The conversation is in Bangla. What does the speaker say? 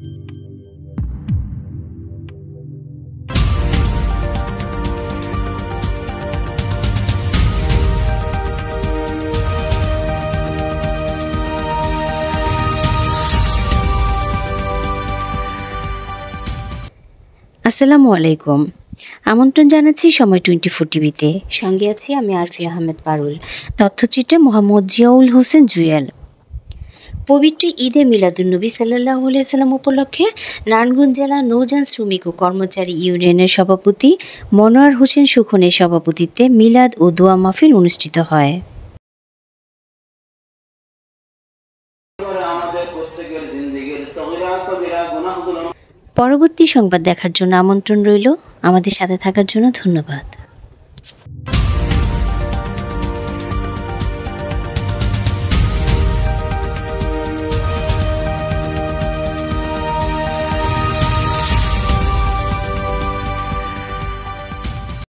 আসসালামু আলাইকুম। আমন্ত্রণ জানাচ্ছি সময় 24 টিভিতে। সঙ্গে আছি আমি আরফি আহমেদ পারুল। তথ্যচিত্রে মোহাম্মদ জিয়াউল হোসেন জুয়েল। পবিত্র ঈদে মিলাদুন্নবী সাল্লাল্লাহু আলাইহি সাল্লাম উপলক্ষে নারায়ণগঞ্জ জেলা নৌযান শ্রমিক ও কর্মচারী ইউনিয়নের সভাপতি মনোয়ার হোসেন সুখনের সভাপতিত্বে মিলাদ ও দোয়া মাহফিল অনুষ্ঠিত হয়। পরবর্তী সংবাদ দেখার জন্য আমন্ত্রণ রইল। আমাদের সাথে থাকার জন্য ধন্যবাদ।